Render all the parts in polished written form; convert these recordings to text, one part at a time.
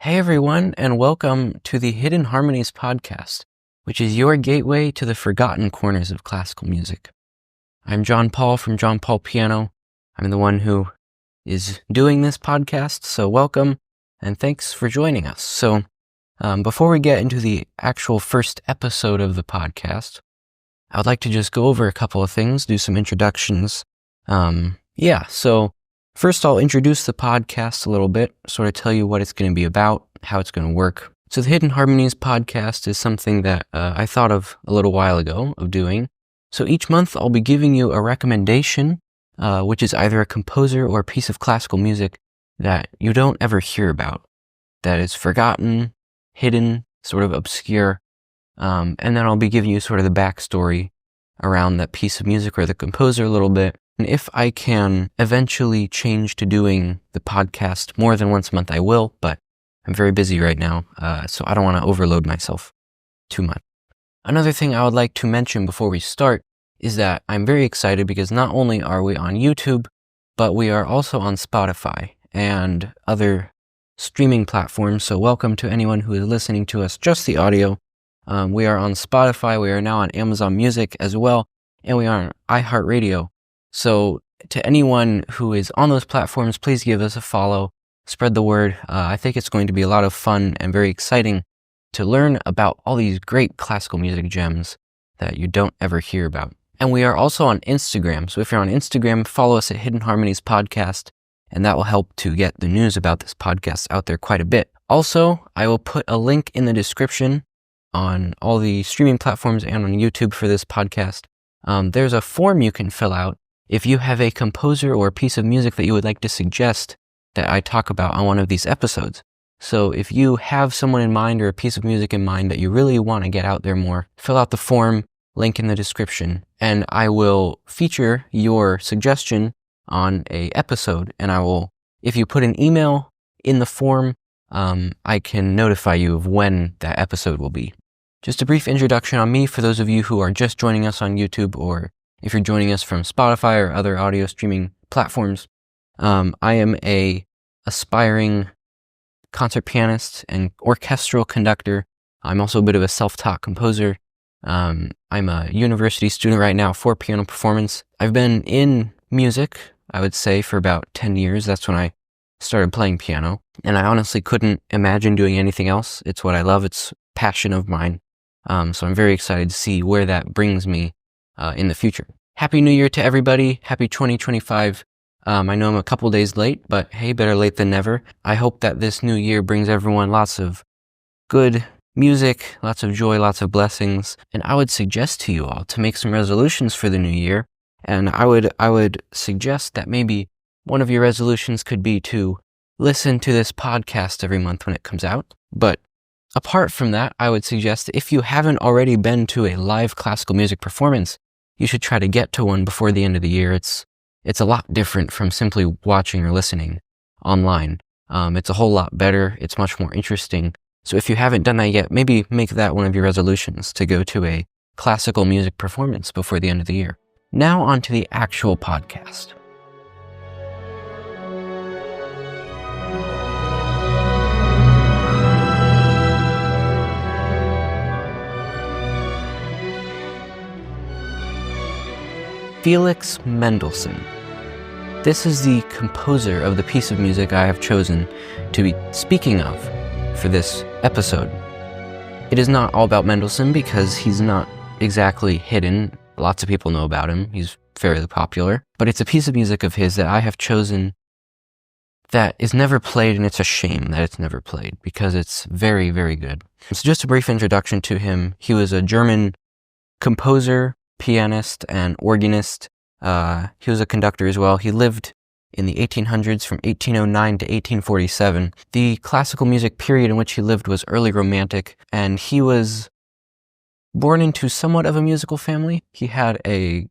Hey everyone, and welcome to the Hidden Harmonies podcast, which is your gateway to the forgotten corners of classical music. I'm John Paul from John Paul Piano. I'm the one who is doing this podcast, so welcome, and thanks for joining us. So, before we get into the actual first episode of the podcast, I would like to just go over a couple of things, do some introductions. So first I'll introduce the podcast a little bit, sort of tell you what it's going to be about, how it's going to work. So the Hidden Harmonies podcast is something that I thought of a little while ago of doing. So each month I'll be giving you a recommendation, which is either a composer or a piece of classical music that you don't ever hear about, that is forgotten, hidden, sort of obscure. And then I'll be giving you sort of the backstory around that piece of music or the composer a little bit. And if I can eventually change to doing the podcast more than once a month, I will, but I'm very busy right now, so I don't want to overload myself too much. Another thing I would like to mention before we start is that I'm very excited because not only are we on YouTube, but we are also on Spotify and other streaming platforms. So welcome to anyone who is listening to us, just the audio. We are on Spotify, we are now on Amazon Music as well, and we are on iHeartRadio. So to anyone who is on those platforms, please give us a follow, spread the word. I think it's going to be a lot of fun and very exciting to learn about all these great classical music gems that you don't ever hear about. And we are also on Instagram. So if you're on Instagram, follow us at Hidden Harmonies Podcast, and that will help to get the news about this podcast out there quite a bit. Also, I will put a link in the description on all the streaming platforms and on YouTube for this podcast. There's a form you can fill out if you have a composer or a piece of music that you would like to suggest that I talk about on one of these episodes. So if you have someone in mind or a piece of music in mind that you really want to get out there more, fill out the form, link in the description, and I will feature your suggestion on a episode. And I will, if you put an email in the form, I can notify you of when that episode will be. Just a brief introduction on me for those of you who are just joining us on YouTube, or if you're joining us from Spotify or other audio streaming platforms. I am a aspiring concert pianist and orchestral conductor. I'm also a bit of a self-taught composer. I'm a university student right now for piano performance. I've been in music, I would say, for about 10 years. That's when I started playing piano. And I honestly couldn't imagine doing anything else. It's what I love. It's a passion of mine. So I'm very excited to see where that brings me in the future. Happy New Year to everybody. Happy 2025. I know I'm a couple days late, but hey, better late than never. I hope that this new year brings everyone lots of good music, lots of joy, lots of blessings. And I would suggest to you all to make some resolutions for the new year. And I would suggest that maybe one of your resolutions could be to listen to this podcast every month when it comes out. But apart from that, I would suggest that if you haven't already been to a live classical music performance, you should try to get to one before the end of the year. It's a lot different from simply watching or listening online. It's a whole lot better. It's much more interesting. So if you haven't done that yet, maybe make that one of your resolutions to go to a classical music performance before the end of the year. Now on to the actual podcast. Felix Mendelssohn. This is the composer of the piece of music I have chosen to be speaking of for this episode. It is not all about Mendelssohn because he's not exactly hidden. Lots of people know about him. He's fairly popular. But it's a piece of music of his that I have chosen that is never played, and it's a shame that it's never played because it's very, very good. So just a brief introduction to him. He was a German composer, pianist, and organist. He was a conductor as well. He lived in the 1800s from 1809 to 1847. The classical music period in which he lived was early Romantic, and he was born into somewhat of a musical family. He had a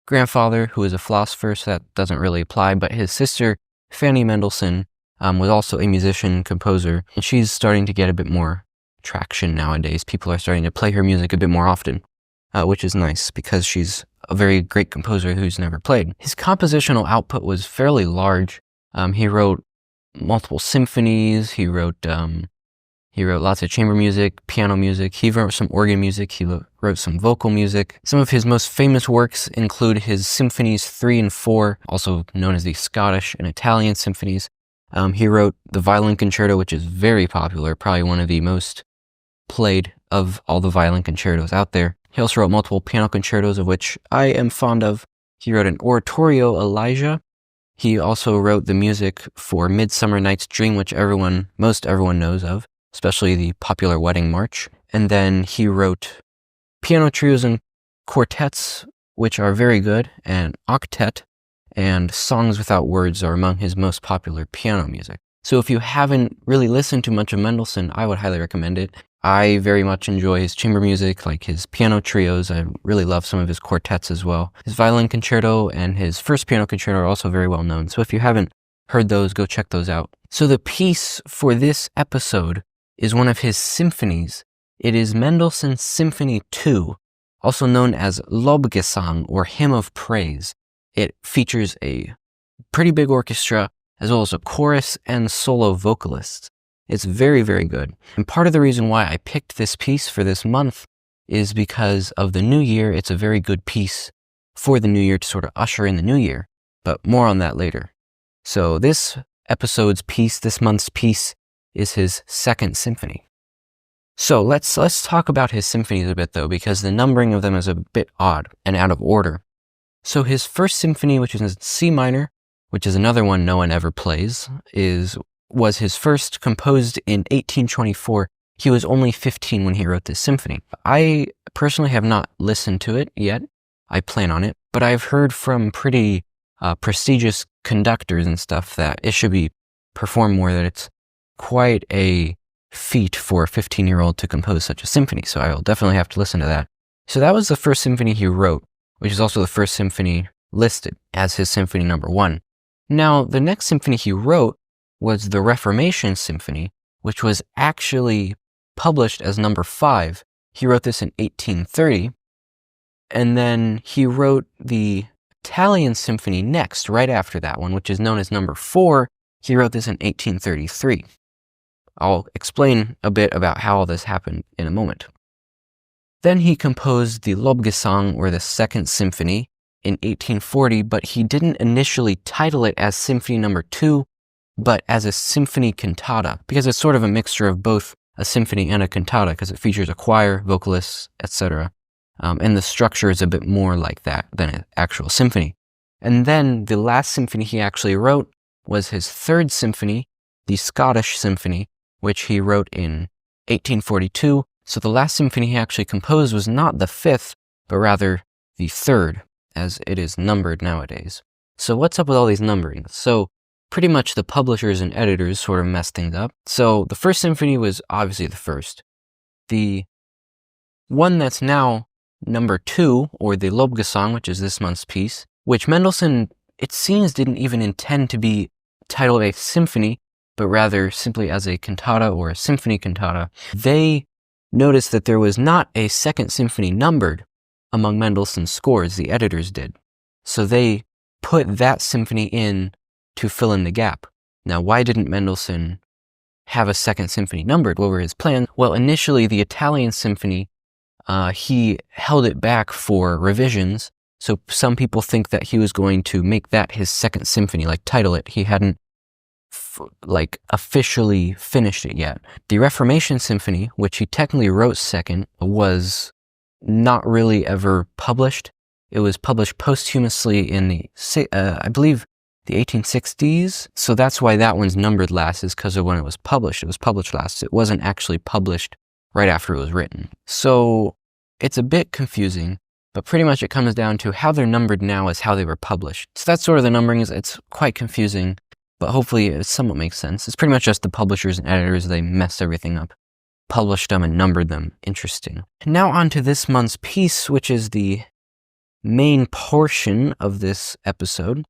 grandfather who was a philosopher, so that doesn't really apply, but his sister, Fanny Mendelssohn, was also a musician, composer, and she's starting to get a bit more traction nowadays. People are starting to play her music a bit more often, which is nice because she's a very great composer who's never played. His compositional output was fairly large. He wrote multiple symphonies. He wrote lots of chamber music, piano music. He wrote some organ music. He wrote some vocal music. Some of his most famous works include his Symphonies 3 and 4, also known as the Scottish and Italian symphonies. He wrote the Violin Concerto, which is very popular, probably one of the most played of all the violin concertos out there. He also wrote multiple piano concertos, of which I am fond of. He wrote an oratorio, Elijah. He also wrote the music for Midsummer Night's Dream, which most everyone knows of, especially the popular Wedding March. And then he wrote piano trios and quartets, which are very good, and octet, and Songs Without Words are among his most popular piano music. So if you haven't really listened to much of Mendelssohn, I would highly recommend it. I very much enjoy his chamber music, like his piano trios. I really love some of his quartets as well. His violin concerto and his first piano concerto are also very well known. So if you haven't heard those, go check those out. So the piece for this episode is one of his symphonies. It is Mendelssohn's Symphony 2, also known as Lobgesang, or Hymn of Praise. It features a pretty big orchestra, as well as a chorus and solo vocalists. It's very, very good. And part of the reason why I picked this piece for this month is because of the new year. It's a very good piece for the new year to sort of usher in the new year, but more on that later. So this episode's piece, this month's piece, is his second symphony. So let's talk about his symphonies a bit though, because the numbering of them is a bit odd and out of order. So his first symphony, which is in C minor, which is another one no one ever plays, was his first, composed in 1824. He was only 15 when he wrote this symphony. I personally have not listened to it yet. I plan on it, but I've heard from pretty prestigious conductors and stuff that it should be performed more, that it's quite a feat for a 15-year-old to compose such a symphony, so I will definitely have to listen to that. So that was the first symphony he wrote, which is also the first symphony listed as his symphony number 1. Now, the next symphony he wrote was the Reformation Symphony, which was actually published as number 5. He wrote this in 1830, and then he wrote the Italian Symphony next, right after that one, which is known as number 4. He wrote this in 1833. I'll explain a bit about how all this happened in a moment. Then he composed the Lobgesang, or the Second Symphony, in 1840, but he didn't initially title it as Symphony number 2, but as a symphony cantata, because it's sort of a mixture of both a symphony and a cantata, because it features a choir, vocalists, etc. And the structure is a bit more like that than an actual symphony. And then the last symphony he actually wrote was his third symphony, the Scottish Symphony, which he wrote in 1842. So the last symphony he actually composed was not the 5th, but rather the 3rd, as it is numbered nowadays. So what's up with all these numberings? So pretty much the publishers and editors sort of messed things up. So the first symphony was obviously the first. The one that's now number 2, or the Lobgesang, which is this month's piece, which Mendelssohn, it seems, didn't even intend to be titled a symphony, but rather simply as a cantata or a symphony cantata. They noticed that there was not a second symphony numbered among Mendelssohn's scores, the editors did. So they put that symphony in to fill in the gap. Now, why didn't Mendelssohn have a second symphony numbered? What were his plans? Well, initially, the Italian Symphony, he held it back for revisions. So some people think that he was going to make that his second symphony, like title it. He hadn't officially finished it yet. The Reformation Symphony, which he technically wrote second, was not really ever published. It was published posthumously in the, I believe, the 1860s. So that's why that one's numbered last, is because of when it was published. It was published last. It wasn't actually published right after it was written. So it's a bit confusing, but pretty much it comes down to how they're numbered now is how they were published. So that's sort of the numbering. It's quite confusing, but hopefully it somewhat makes sense. It's pretty much just the publishers and editors, they messed everything up, published them and numbered them. Interesting. Now on to this month's piece, which is the main portion of this episode.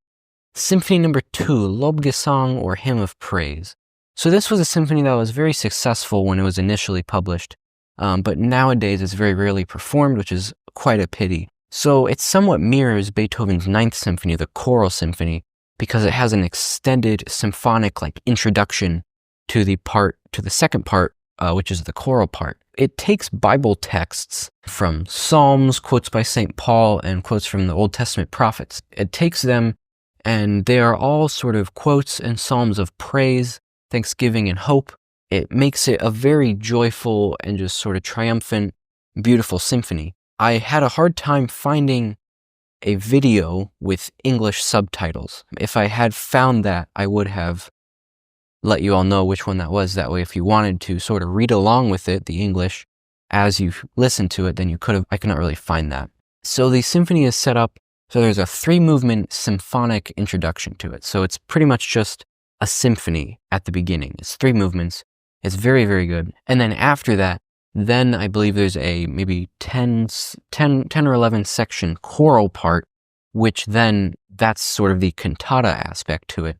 Symphony number 2, Lobgesang, or Hymn of Praise. So this was a symphony that was very successful when it was initially published, but nowadays it's very rarely performed, which is quite a pity. So it somewhat mirrors Beethoven's Ninth Symphony, the Choral Symphony, because it has an extended symphonic introduction to the second part, which is the choral part. It takes Bible texts from Psalms, quotes by St. Paul, and quotes from the Old Testament prophets. It takes them, and they are all sort of quotes and psalms of praise, thanksgiving, and hope. It makes it a very joyful and just sort of triumphant, beautiful symphony. I had a hard time finding a video with English subtitles. If I had found that, I would have let you all know which one that was. That way, if you wanted to sort of read along with it, the English, as you listen to it, then you could have. I could not really find that. So the symphony is set up, so there's a 3-movement symphonic introduction to it. So it's pretty much just a symphony at the beginning. It's 3 movements. It's very, very good. And then after that, then I believe there's a maybe 10 or 11 section choral part, which then that's sort of the cantata aspect to it,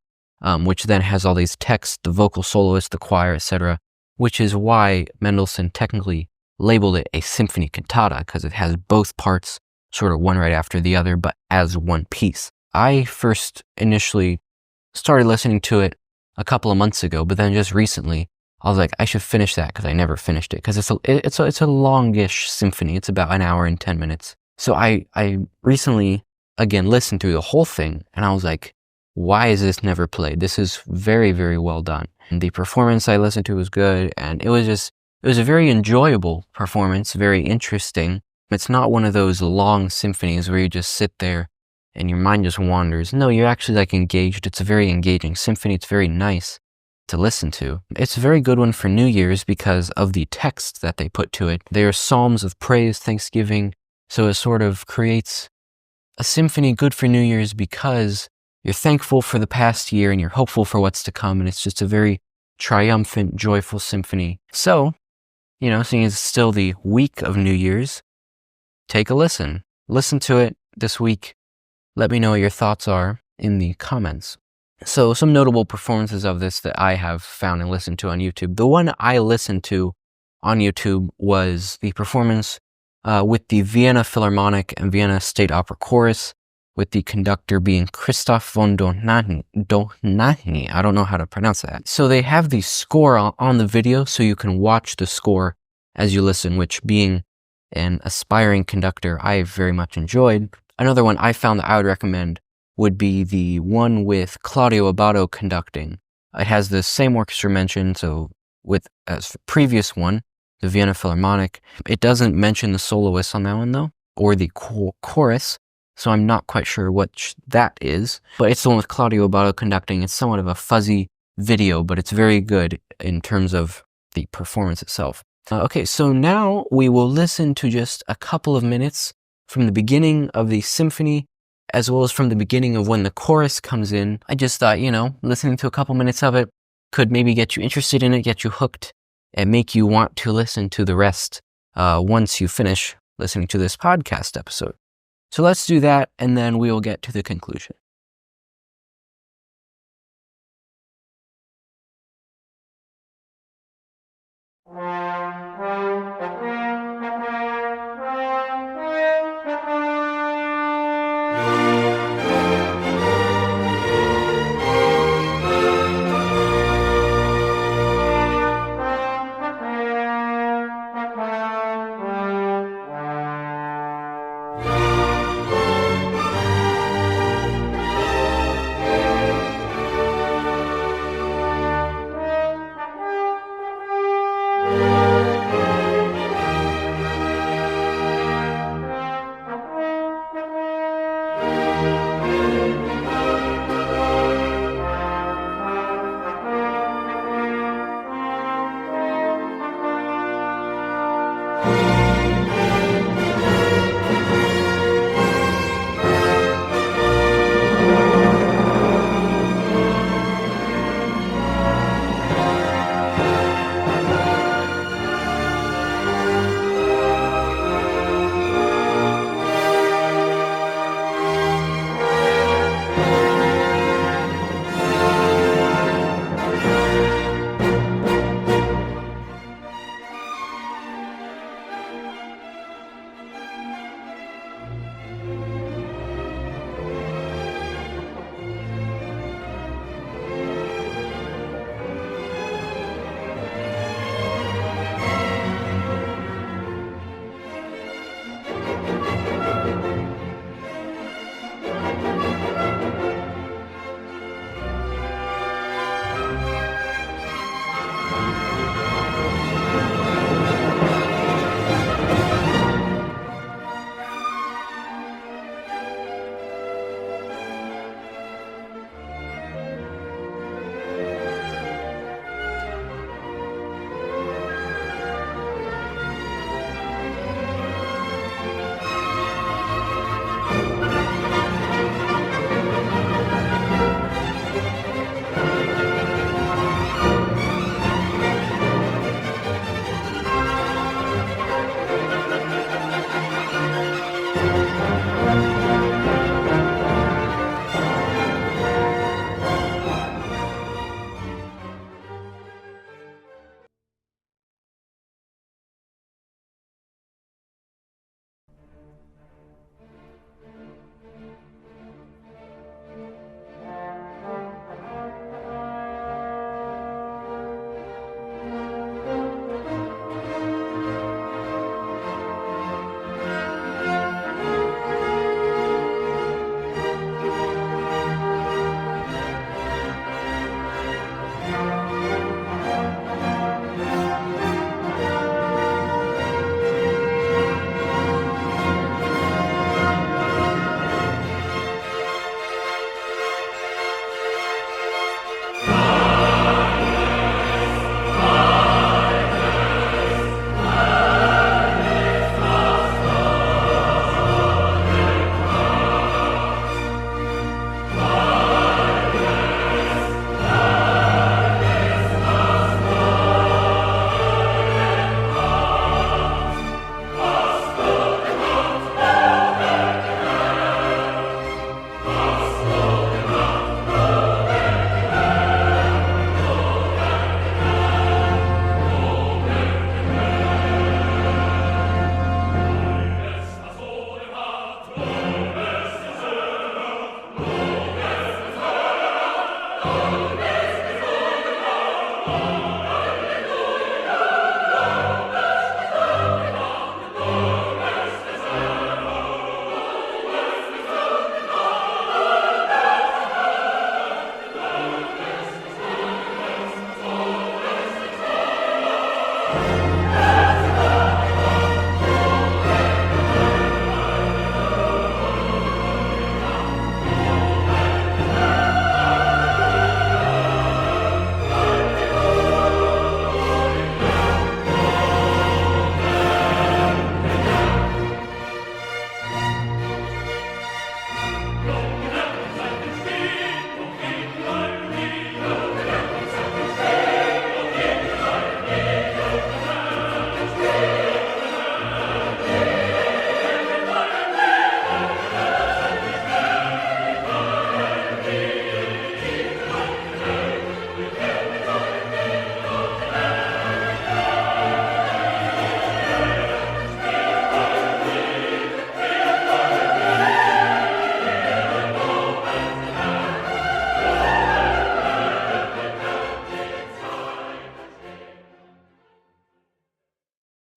which then has all these texts, the vocal soloist, the choir, etc., which is why Mendelssohn technically labeled it a symphony cantata, because it has both parts sort of one right after the other, but as one piece. I first initially started listening to it a couple of months ago, but then just recently, I was like, I should finish that because I never finished it because it's a longish symphony. It's about an hour and 10 minutes. So I recently again listened through the whole thing and I was like, why is this never played? This is very, very well done. And the performance I listened to was good, and it was a very enjoyable performance, very interesting. It's not one of those long symphonies where you just sit there and your mind just wanders. No, you're actually engaged. It's a very engaging symphony. It's very nice to listen to. It's a very good one for New Year's because of the text that they put to it. They are psalms of praise, thanksgiving, so it sort of creates a symphony good for New Year's because you're thankful for the past year and you're hopeful for what's to come, and it's just a very triumphant, joyful symphony. So, seeing as it's still the week of New Year's, take a listen. Listen to it this week. Let me know what your thoughts are in the comments. So some notable performances of this that I have found and listened to on YouTube. The one I listened to on YouTube was the performance with the Vienna Philharmonic and Vienna State Opera Chorus, with the conductor being Christoph von Dohnanyi. I don't know how to pronounce that. So they have the score on the video, so you can watch the score as you listen, which, being an aspiring conductor, I very much enjoyed. Another one I found that I would recommend would be the one with Claudio Abbado conducting. It has the same orchestra mentioned, so as the previous one, the Vienna Philharmonic. It doesn't mention the soloists on that one though, or the chorus, so I'm not quite sure what that is. But it's the one with Claudio Abbado conducting. It's somewhat of a fuzzy video, but it's very good in terms of the performance itself. Okay, so now we will listen to just a couple of minutes from the beginning of the symphony, as well as from the beginning of when the chorus comes in. I just thought, listening to a couple minutes of it could maybe get you interested in it, get you hooked, and make you want to listen to the rest once you finish listening to this podcast episode. So let's do that, and then we will get to the conclusion.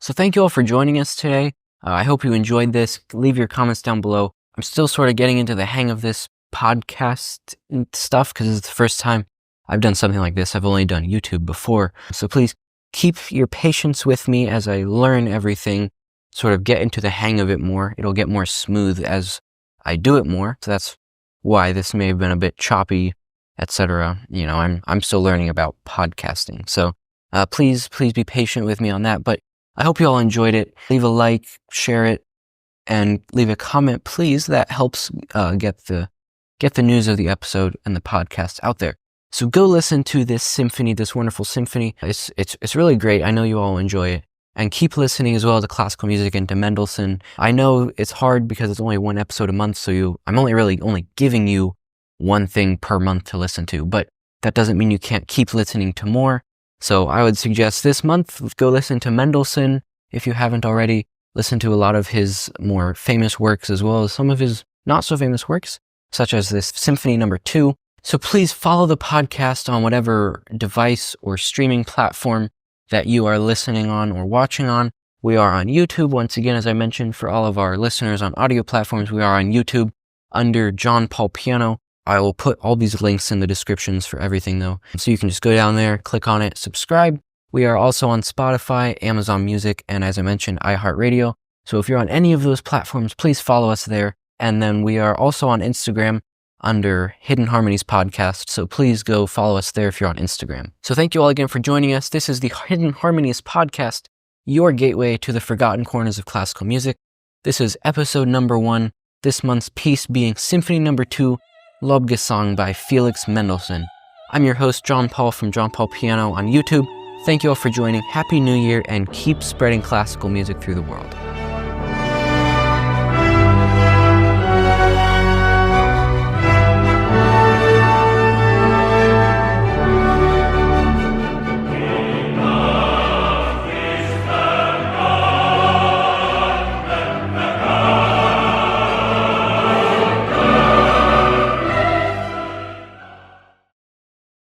So thank you all for joining us today. I hope you enjoyed this. Leave your comments down below. I'm still sort of getting into the hang of this podcast and stuff because it's the first time I've done something like this. I've only done YouTube before. So please keep your patience with me as I learn everything, sort of get into the hang of it more. It'll get more smooth as I do it more. So that's why this may have been a bit choppy, etc. You know, I'm still learning about podcasting. So please be patient with me on that. But I hope you all enjoyed it. Leave a like, share it, and leave a comment, please. That helps get the news of the episode and the podcast out there. So go listen to this symphony, this wonderful symphony. It's really great. I know you all enjoy it. And keep listening as well to classical music and to Mendelssohn. I know it's hard because it's only one episode a month, so I'm only giving you one thing per month to listen to. But that doesn't mean you can't keep listening to more. So I would suggest this month, go listen to Mendelssohn if you haven't already. Listen to a lot of his more famous works as well as some of his not so famous works, such as this Symphony No. 2. So please follow the podcast on whatever device or streaming platform that you are listening on or watching on. We are on YouTube. Once again, as I mentioned, for all of our listeners on audio platforms, we are on YouTube under John Paul Piano. I will put all these links in the descriptions for everything though. So you can just go down there, click on it, subscribe. We are also on Spotify, Amazon Music, and as I mentioned, iHeartRadio. So if you're on any of those platforms, please follow us there. And then we are also on Instagram under Hidden Harmonies Podcast. So please go follow us there if you're on Instagram. So thank you all again for joining us. This is the Hidden Harmonies Podcast, your gateway to the forgotten corners of classical music. This is episode number 1, this month's piece being Symphony number 2, Lobgesang by Felix Mendelssohn. I'm your host, John Paul from John Paul Piano on YouTube. Thank you all for joining. Happy New Year, and keep spreading classical music through the world.